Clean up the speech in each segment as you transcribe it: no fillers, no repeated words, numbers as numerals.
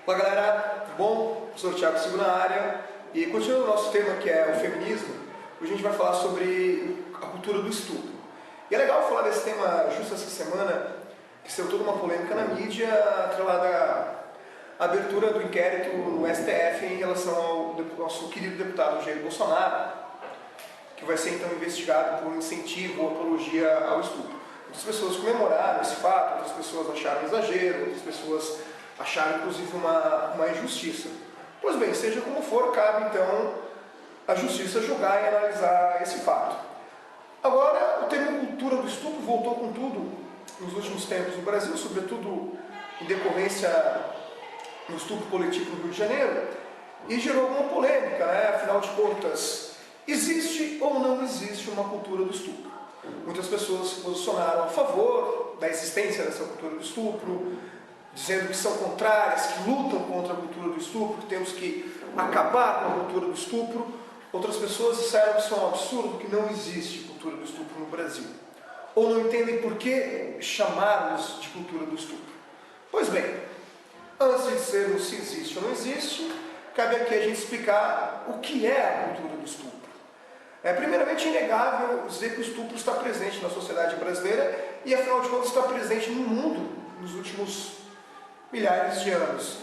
Olá galera, tudo bom? Professor Thiago Sigo na área e continuando o nosso tema que é o feminismo, hoje a gente vai falar sobre a cultura do estupro. E é legal falar desse tema justo essa semana, que saiu toda uma polêmica na mídia atrelada à abertura do inquérito no STF em relação ao nosso querido deputado Jair Bolsonaro, que vai ser então investigado por incentivo ou apologia ao estupro. Muitas pessoas comemoraram esse fato, outras pessoas acharam exagero, outras pessoas acharam inclusive uma injustiça. Pois bem, seja como for, cabe então a justiça julgar e analisar esse fato. Agora, o termo cultura do estupro voltou com tudo nos últimos tempos no Brasil, sobretudo em decorrência do estupro coletivo no Rio de Janeiro, e gerou alguma polêmica, né? Afinal de contas, existe ou não existe uma cultura do estupro? Muitas pessoas se posicionaram a favor da existência dessa cultura do estupro, dizendo que são contrárias, que lutam contra a cultura do estupro, que temos que acabar com a cultura do estupro. Outras pessoas disseram que isso é um absurdo, que não existe cultura do estupro no Brasil. Ou não entendem por que chamarmos de cultura do estupro. Pois bem, antes de dizermos se existe ou não existe, cabe aqui a gente explicar o que é a cultura do estupro. Primeiramente, é inegável dizer que o estupro está presente na sociedade brasileira e, afinal de contas, está presente no mundo nos últimos milhares de anos.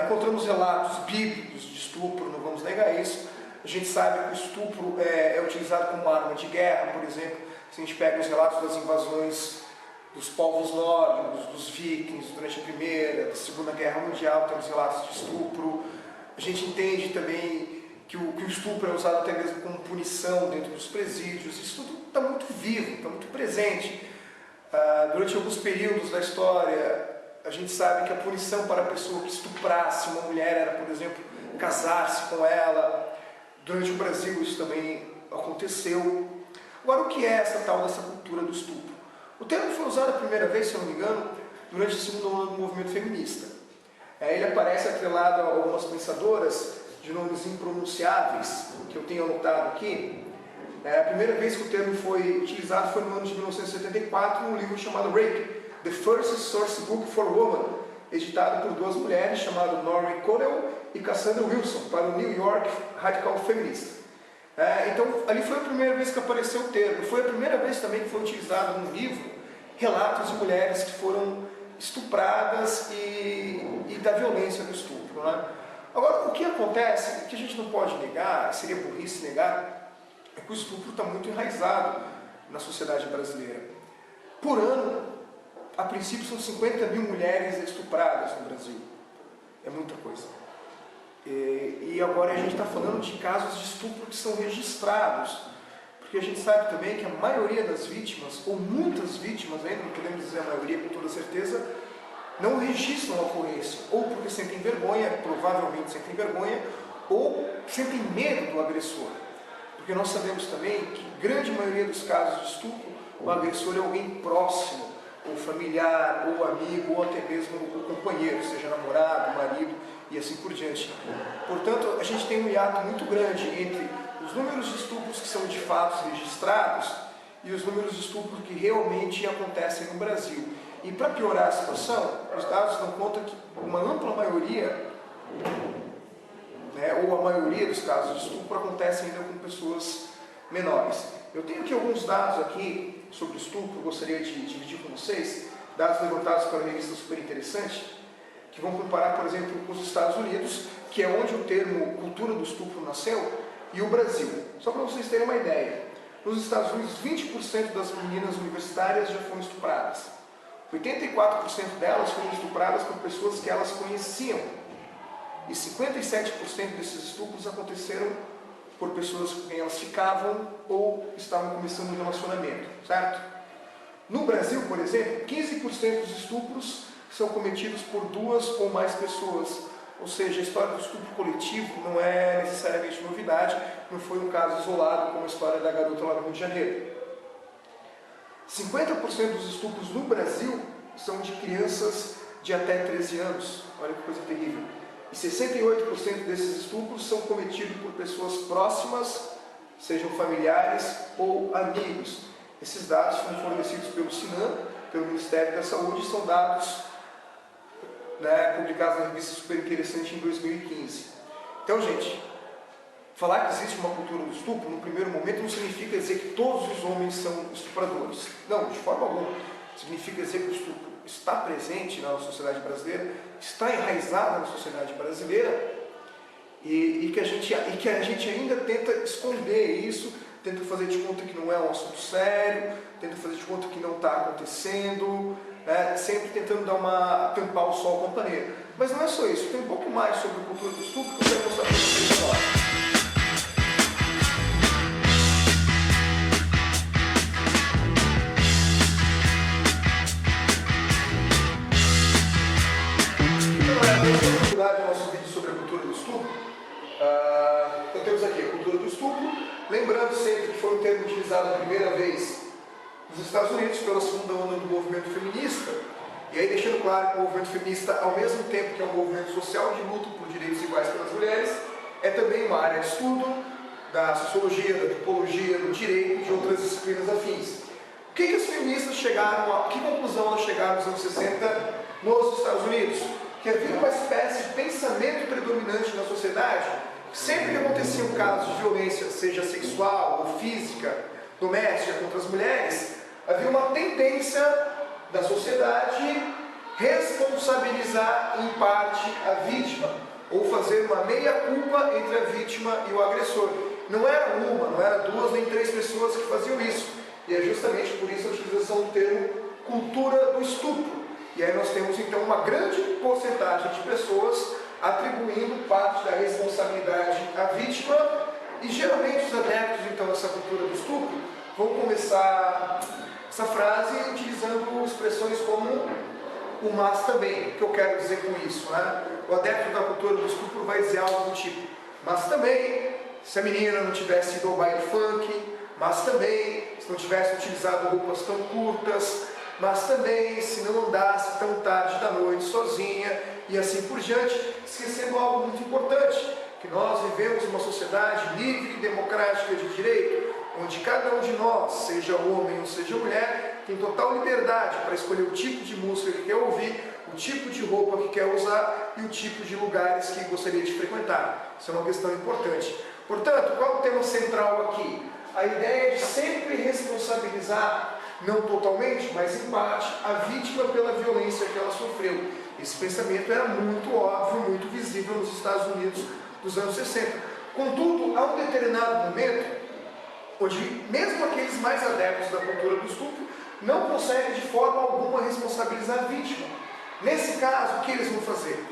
Encontramos relatos bíblicos de estupro, não vamos negar isso. A gente sabe que o estupro é utilizado como arma de guerra, por exemplo. Se a gente pega os relatos das invasões dos povos nórdicos, dos vikings, durante a Primeira, da Segunda Guerra Mundial, temos relatos de estupro. A gente entende também que o estupro é usado até mesmo como punição dentro dos presídios. Isso tudo está muito vivo, está muito presente. Durante alguns períodos da história, a gente sabe que a punição para a pessoa que estuprasse uma mulher era, por exemplo, casar-se com ela. Durante o Brasil isso também aconteceu. Agora, o que é essa tal dessa cultura do estupro? O termo foi usado a primeira vez, se eu não me engano, durante a segunda onda do movimento feminista. Ele aparece atrelado a algumas pensadoras de nomes impronunciáveis, que eu tenho anotado aqui. A primeira vez que o termo foi utilizado foi no ano de 1974, num livro chamado Rape, The First Source Book for Women, editado por duas mulheres, chamado Norrie Connell e Cassandra Wilson, para o New York Radical Feminist. Então, ali foi a primeira vez que apareceu o termo. Foi a primeira vez também que foi utilizado no livro relatos de mulheres que foram estupradas e da violência do estupro, né? Agora, o que acontece, o que a gente não pode negar, seria burrice negar, é que o estupro está muito enraizado na sociedade brasileira. Por ano, a princípio, são 50 mil mulheres estupradas no Brasil. É muita coisa. E agora a gente está falando de casos de estupro que são registrados, porque a gente sabe também que a maioria das vítimas, ou muitas vítimas ainda, não podemos dizer a maioria com toda certeza, não registram a ocorrência, ou porque sentem vergonha, provavelmente sentem vergonha, ou sentem medo do agressor. Porque nós sabemos também que grande maioria dos casos de estupro, o agressor é alguém próximo, ou familiar, ou amigo, ou até mesmo o companheiro, seja namorado, marido, e assim por diante. Portanto, a gente tem um hiato muito grande entre os números de estupros que são de fato registrados e os números de estupros que realmente acontecem no Brasil. E para piorar a situação, os dados dão conta que uma ampla maioria, ou a maioria dos casos de estupro acontece ainda com pessoas menores. Eu tenho aqui alguns dados aqui sobre estupro, gostaria de dividir com vocês, dados levantados pela revista Super Interessante, que vão comparar, por exemplo, com os Estados Unidos, que é onde o termo cultura do estupro nasceu, e o Brasil. Só para vocês terem uma ideia, nos Estados Unidos, 20% das meninas universitárias já foram estupradas. 84% delas foram estupradas por pessoas que elas conheciam. E 57% desses estupros aconteceram por pessoas com quem elas ficavam ou estavam começando um relacionamento, certo? No Brasil, por exemplo, 15% dos estupros são cometidos por duas ou mais pessoas. Ou seja, a história do estupro coletivo não é necessariamente novidade, não foi um caso isolado como a história da garota lá no Rio de Janeiro. 50% dos estupros no Brasil são de crianças de até 13 anos. Olha que coisa terrível. E 68% desses estupros são cometidos por pessoas próximas, sejam familiares ou amigos. Esses dados foram fornecidos pelo SINAM, pelo Ministério da Saúde, são dados né, publicados na revista Super Interessante em 2015. Então, gente, falar que existe uma cultura do estupro, no primeiro momento, não significa dizer que todos os homens são estupradores. Não, de forma alguma. Significa dizer que o estupro está presente na sociedade brasileira, está enraizado na sociedade brasileira, e que a gente ainda tenta esconder isso, tenta fazer de conta que não é um assunto sério, tenta fazer de conta que não está acontecendo, né? Sempre tentando tampar o sol com a paneira. Mas não é só isso, tem um pouco mais sobre a cultura do estupro que eu quero mostrar para vocês agora. Nosso vídeo sobre a cultura do estupro. Então temos aqui a cultura do estupro, lembrando sempre que foi um termo utilizado a primeira vez nos Estados Unidos pela segunda onda do movimento feminista, e aí deixando claro que o movimento feminista, ao mesmo tempo que é um movimento social de luta por direitos iguais pelas mulheres, é também uma área de estudo da sociologia, da antropologia, do direito e de outras disciplinas afins. O que as feministas chegaram a que conclusão elas chegaram nos anos 60 nos Estados Unidos? Que havia uma espécie de pensamento predominante na sociedade, que sempre que aconteciam casos de violência, seja sexual ou física, doméstica contra as mulheres, havia uma tendência da sociedade responsabilizar em parte a vítima, ou fazer uma meia-culpa entre a vítima e o agressor. Não era uma, não era duas nem três pessoas que faziam isso, e é justamente por isso a utilização do termo cultura do estupro. E aí nós temos então uma grande porcentagem de pessoas atribuindo parte da responsabilidade à vítima, e geralmente os adeptos então dessa cultura do estupro vão começar essa frase utilizando expressões como o mas também. O que eu quero dizer com isso, né? O adepto da cultura do estupro vai dizer algo do tipo: mas também, se a menina não tivesse ido ao baile funk, mas também, se não tivesse utilizado roupas tão curtas, mas também se não andasse tão tarde da noite sozinha, e assim por diante, esquecendo algo muito importante, que nós vivemos uma sociedade livre e democrática de direito, onde cada um de nós, seja homem ou seja mulher, tem total liberdade para escolher o tipo de música que quer ouvir, o tipo de roupa que quer usar e o tipo de lugares que gostaria de frequentar. Isso é uma questão importante. Portanto, qual é o tema central aqui? A ideia de sempre responsabilizar, não totalmente, mas em parte, a vítima pela violência que ela sofreu. Esse pensamento era muito óbvio, muito visível nos Estados Unidos dos anos 60. Contudo, há um determinado momento onde mesmo aqueles mais adeptos da cultura do estupro não conseguem de forma alguma responsabilizar a vítima. Nesse caso, o que eles vão fazer?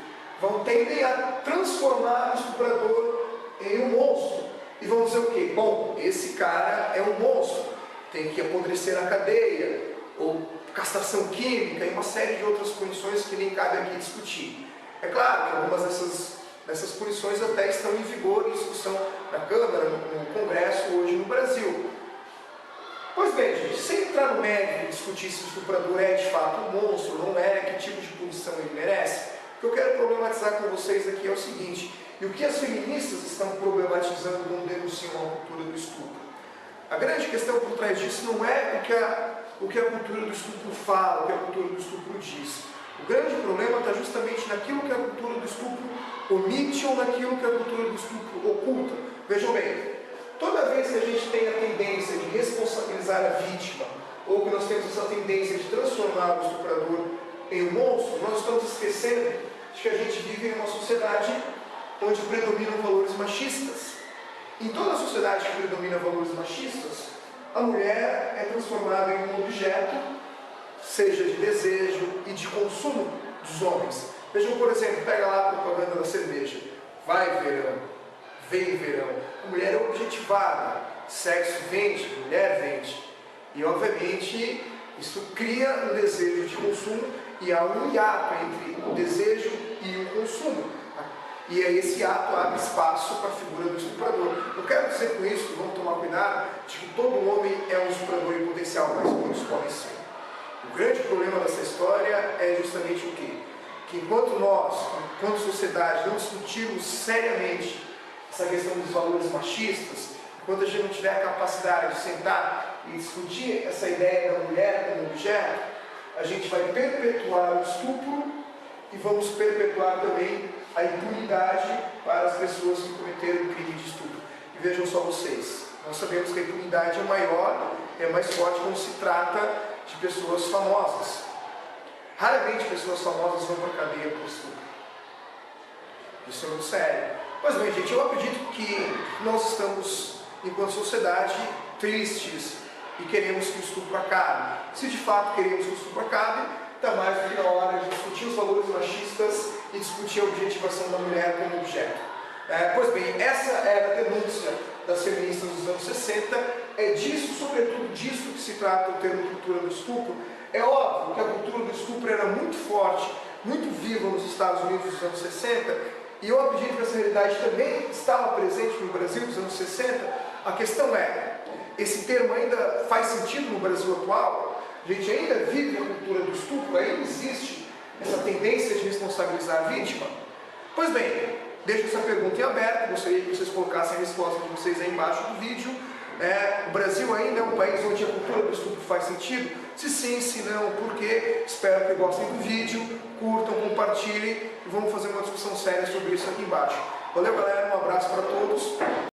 Tendem a transformar o estuprador em um monstro. E vão dizer o quê? Bom, esse cara é um monstro, tem que apodrecer na cadeia, ou castração química e uma série de outras punições que nem cabe aqui discutir. É claro que algumas dessas punições até estão em vigor em discussão na Câmara, no Congresso, hoje no Brasil. Pois bem, gente, sem entrar no mérito e discutir se o estuprador é de fato um monstro, não é, que tipo de punição ele merece, o que eu quero problematizar com vocês aqui é o seguinte: e o que as feministas estão problematizando quando denunciam a cultura do estupro? A grande questão por trás disso não é o que a cultura do estupro fala, o que a cultura do estupro diz. O grande problema está justamente naquilo que a cultura do estupro omite ou naquilo que a cultura do estupro oculta. Vejam bem, toda vez que a gente tem a tendência de responsabilizar a vítima, ou que nós temos essa tendência de transformar o estuprador em um monstro, nós estamos esquecendo de que a gente vive em uma sociedade onde predominam valores machistas. Em toda a sociedade que predomina valores machistas, a mulher é transformada em um objeto, seja de desejo e de consumo dos homens. Vejam, por exemplo, pega lá a propaganda da cerveja. Vai verão, vem verão. A mulher é objetivada, sexo vende, mulher vende. E obviamente isso cria um desejo de consumo e há um hiato entre o desejo e o consumo. E esse ato abre espaço para a figura do estuprador. Eu quero dizer com isso, vamos tomar cuidado, de que todo homem é um estuprador em potencial, mas muitos podem ser. O grande problema dessa história é justamente o quê? Que enquanto nós, enquanto sociedade, não discutirmos seriamente essa questão dos valores machistas, enquanto a gente não tiver a capacidade de sentar e discutir essa ideia da mulher como objeto, a gente vai perpetuar o estupro e vamos perpetuar também a impunidade para as pessoas que cometeram o crime de estupro. E vejam só vocês, nós sabemos que a impunidade é maior, é mais forte quando se trata de pessoas famosas. Raramente pessoas famosas vão para a cadeia por estupro. Isso é muito sério. Pois bem, gente, eu acredito que nós estamos, enquanto sociedade, tristes e queremos que o estupro acabe. Se de fato queremos que o estupro acabe, está mais do que na hora de discutir os valores machistas e discutir a objetivação da mulher como objeto. Pois bem, essa era a denúncia das feministas dos anos 60, é disso, sobretudo disso que se trata o termo cultura do estupro. É óbvio que a cultura do estupro era muito forte, muito viva nos Estados Unidos dos anos 60, e eu acredito que essa realidade também estava presente no Brasil dos anos 60. A questão é, esse termo ainda faz sentido no Brasil atual? A gente ainda vive a cultura do estupro? Ainda existe essa tendência de responsabilizar a vítima? Pois bem, deixo essa pergunta em aberto, gostaria que vocês colocassem a resposta de vocês aí embaixo do vídeo. O Brasil ainda é um país onde a cultura do estupro faz sentido? Se sim, se não, por quê? Espero que gostem do vídeo, curtam, compartilhem e vamos fazer uma discussão séria sobre isso aqui embaixo. Valeu, galera, um abraço para todos.